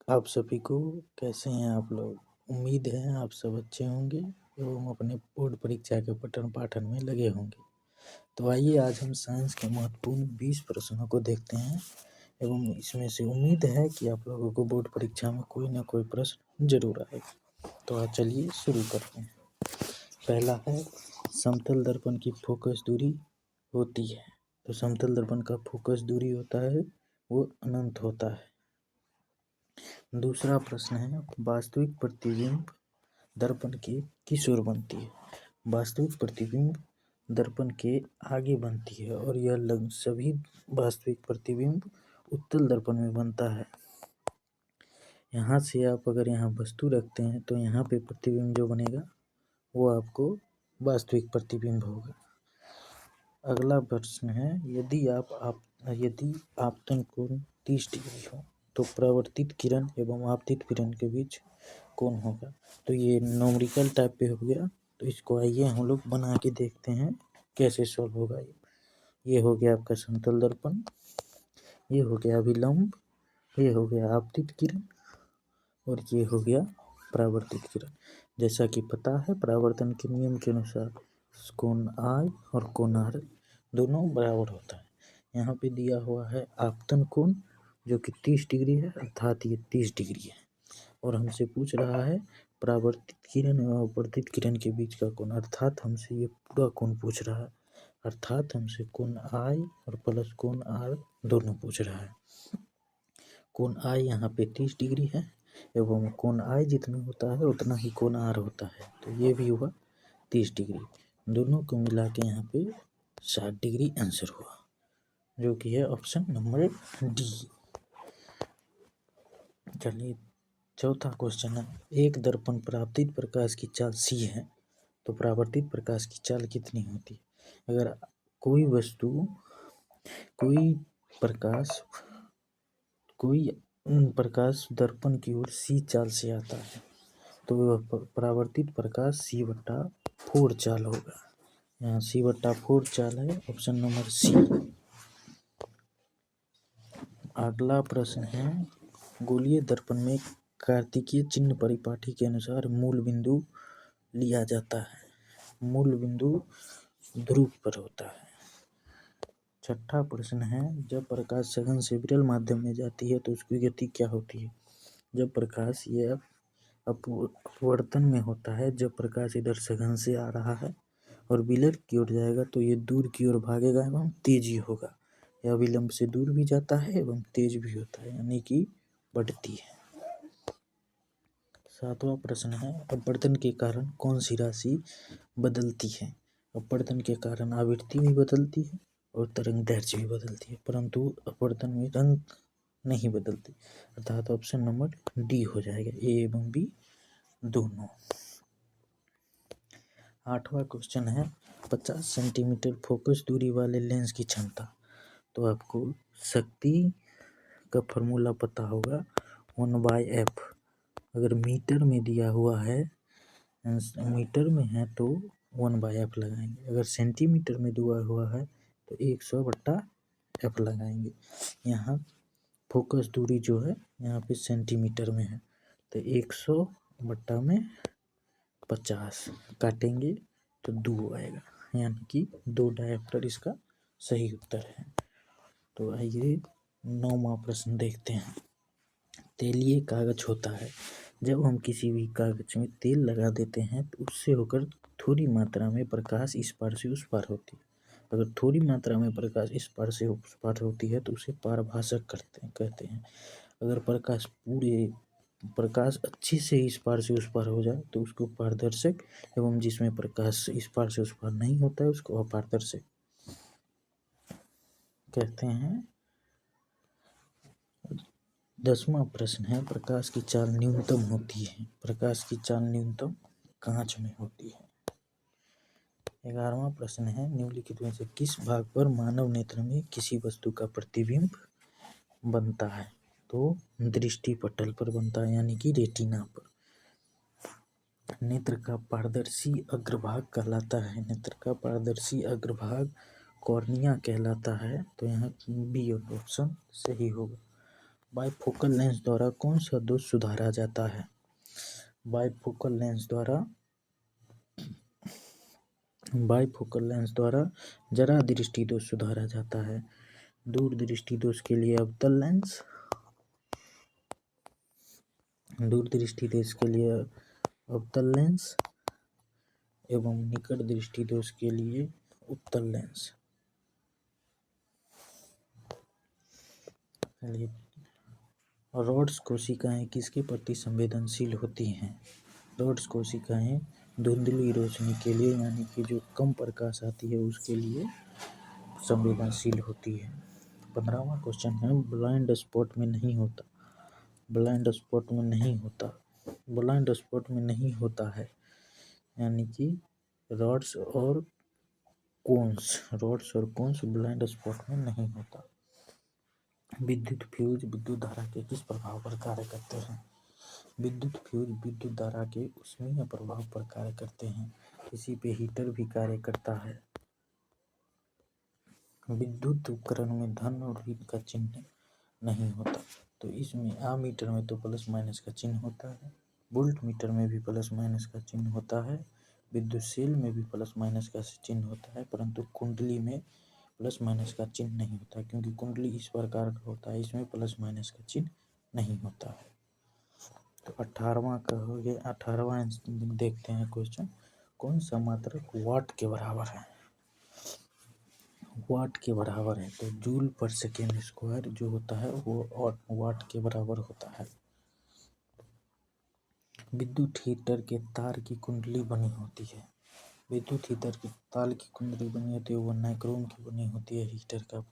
आप सभी को कैसे हैं आप लोग। उम्मीद है आप सब अच्छे होंगे एवं अपने बोर्ड परीक्षा के पठन पाठन में लगे होंगे। तो आइए आज हम साइंस के महत्वपूर्ण 20 प्रश्नों को देखते हैं एवं इसमें से उम्मीद है कि आप लोगों को बोर्ड परीक्षा में कोई ना कोई प्रश्न जरूर आएगा। तो आज चलिए शुरू करते हैं। पहला है समतल दर्पण की फोकस दूरी होती है। तो समतल दर्पण का फोकस दूरी होता है वो अनंत होता है। दूसरा प्रश्न है वास्तविक प्रतिबिंब दर्पण के किस ओर बनती है। वास्तविक प्रतिबिंब दर्पण के आगे बनती है और यह लगभग सभी वास्तविक प्रतिबिंब उत्तल दर्पण में बनता है। यहाँ से आप अगर यहाँ वस्तु रखते हैं तो यहाँ पे प्रतिबिंब जो बनेगा वो आपको वास्तविक प्रतिबिंब होगा। अगला प्रश्न है यदि आपतन कोण 30 डिग्री हो तो परावर्तित किरण एवं आपतित किरण के बीच कौन होगा। तो ये न्यूमेरिकल टाइप पे हो गया। तो इसको आइए हम लोग बना के देखते हैं कैसे सॉल्व होगा। ये हो गया आपका समतल दर्पण, ये हो गया अभिलंब, ये हो गया आपतित किरण और ये हो गया परावर्तित किरण। जैसा कि पता है परावर्तन के नियम के अनुसार कोण I और कोण R दोनों बराबर होता है। यहाँ पे दिया हुआ है आपतन कोण जो कि 30 डिग्री है अर्थात ये 30 डिग्री है और हमसे पूछ रहा है परावर्तित किरण एवं अपवर्तित किरण के बीच का कोण अर्थात हमसे ये पूरा कोण पूछ रहा है। अर्थात हमसे कोण I और प्लस कोण R दोनों पूछ रहा है। कोण I यहाँ पे 30 डिग्री है एवं कोण I जितना होता है उतना ही कोण R होता है। तो ये भी हुआ 30 डिग्री, दोनों को मिला के यहाँ पे 60 डिग्री आंसर हुआ जो कि है ऑप्शन नंबर डी। चलिए चौथा क्वेश्चन है एक दर्पण पर आपतित प्रकाश की चाल c है तो परावर्तित प्रकाश की चाल कितनी होती है। अगर कोई वस्तु कोई प्रकाश दर्पण की ओर c चाल से आता है तो वह परावर्तित प्रकाश c/4 चाल होगा। यहाँ c/4 चाल है ऑप्शन नंबर सी। अगला प्रश्न है गोलीय दर्पण में कार्तिकीय चिन्ह परिपाटी के अनुसार मूल बिंदु लिया जाता है। मूल बिंदु ध्रुव पर होता है। छठा प्रश्न है जब प्रकाश सघन से विरल माध्यम में जाती है तो उसकी गति क्या होती है। जब प्रकाश यह अपवर्तन में होता है, जब प्रकाश इधर सघन से आ रहा है और विरल की ओर जाएगा तो ये दूर की ओर भागेगा एवं तेजी होगा। यह विलंब से दूर भी जाता है एवं तेज भी होता है यानी कि बढ़ती है। सातवां प्रश्न है अपवर्तन के कारण कौन सी राशि बदलती है। अपवर्तन के कारण आवृत्ति भी बदलती है और तरंग दैर्ध्य भी बदलती है परंतु अपवर्तन में रंग नहीं बदलती अर्थात ऑप्शन नंबर डी हो जाएगा, ए एवं बी दोनों। आठवां क्वेश्चन है 50 सेंटीमीटर फोकस दूरी वाले लेंस की क्षमता। तो आपको शक्ति का फॉर्मूला पता होगा 1/f। अगर मीटर में दिया हुआ है, मीटर में है तो 1/f लगाएंगे। अगर सेंटीमीटर में दिया हुआ है तो 100/f लगाएंगे। यहाँ फोकस दूरी जो है यहाँ पे सेंटीमीटर में है तो 100/50 काटेंगे तो 2 आएगा यानी कि 2 डायप्टर इसका सही उत्तर है। तो आइए 9वां प्रश्न देखते हैं। तेलीय कागज होता है जब हम किसी भी कागज में तेल लगा देते हैं तो उससे होकर थोड़ी मात्रा में प्रकाश इस पार से उस पार होती है। अगर थोड़ी मात्रा में प्रकाश इस पार से उस पार होती है तो उसे पारभाषक कहते हैं। अगर प्रकाश अच्छे से इस पार से उस पार हो जाए तो उसको पारदर्शक एवं जिसमें प्रकाश इस पार से उस पार नहीं होता है उसको अपारदर्शक कहते हैं। 10वां प्रश्न है प्रकाश की चाल न्यूनतम होती है। प्रकाश की चाल न्यूनतम कांच में होती है। 11वां प्रश्न है निम्नलिखित में से किस भाग पर मानव नेत्र में किसी वस्तु का प्रतिबिंब बनता है। तो दृष्टि पटल पर बनता है यानी कि रेटिना पर। नेत्र का पारदर्शी अग्रभाग कहलाता है। नेत्र का पारदर्शी अग्रभाग कॉर्निया कहलाता है। तो यहाँ बी ऑप्शन सही होगा। बाइफोकल लेंस द्वारा कौन सा दोष सुधारा जाता है? बाइफोकल लेंस द्वारा जरा दृष्टि दोष सुधारा जाता है। दूर दृष्टि दोष के लिए अवतल लेंस, दूर दृष्टि दोष के लिए अवतल लेंस एवं निकट दृष्टि दोष के लिए उत्तल लेंस। रॉड्स कोशिकाएं किसके प्रति संवेदनशील होती हैं? रॉड्स कोशिकाएं धुंधली रोशनी के लिए, यानी कि जो कम प्रकाश आती है उसके लिए संवेदनशील होती है। 15वां क्वेश्चन है, ब्लाइंड स्पॉट में नहीं होता। ब्लाइंड स्पॉट में नहीं होता, ब्लाइंड स्पॉट में नहीं होता है, यानी कि रॉड्स और कोन्स ब्लाइंड स्पॉट में नहीं होता। विद्युत फ्यूज विद्युत धारा के किस प्रभाव पर कार्य करते हैं? विद्युत फ्यूज विद्युत धारा के ऊष्मीय प्रभाव पर कार्य करते हैं। किसी पे हीटर भी कार्य करता है। विद्युत उपकरण में धन और ऋण का चिन्ह नहीं होता, तो इसमें आमीटर में तो प्लस माइनस का चिन्ह होता है, वोल्ट मीटर में भी प्लस माइनस का चिन्ह होता है, विद्युत सेल में भी प्लस माइनस का चिन्ह होता है, परंतु कुंडली में प्लस माइनस का चिन्ह नहीं होता, क्योंकि कुंडली इस प्रकार का होता है, इसमें प्लस माइनस का चिन्ह नहीं होता है। तो 18वां कहोगे, 18वां देखते हैं क्वेश्चन, कौन सा मात्रक वाट के बराबर है? वाट के बराबर है, तो जूल पर सेकेंड स्क्वायर जो होता है वो वाट के बराबर होता है। विद्युत हीटर के तार की कुंडली बनी होती है। विद्युत हीटर की तार की कुंडली बनी होती है, वो नाइक्रोम की बनी होती है हीटर का।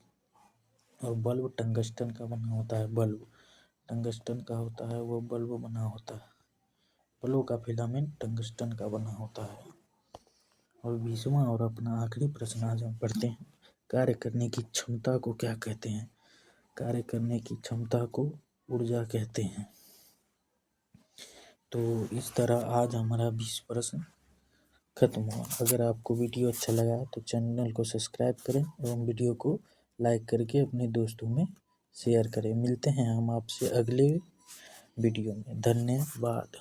और बल्ब टंगस्टन का बना होता है, बल्ब टंगस्टन का होता है, वो बल्ब बना होता है। बल्ब का फिलामेंट टंगस्टन का बना होता है। और 20वां और अपना आखिरी प्रश्न आज हम पढ़ते हैं, कार्य करने की क्षमता को क्या कहते हैं? कार्य करने की क्षमता को ऊर्जा कहते हैं। तो इस तरह आज हमारा 20 प्रश्न खत्म हुआ। अगर आपको वीडियो अच्छा लगा तो चैनल को सब्सक्राइब करें एवं वीडियो को लाइक करके अपने दोस्तों में शेयर करें। मिलते हैं हम आपसे अगले वीडियो में। धन्यवाद।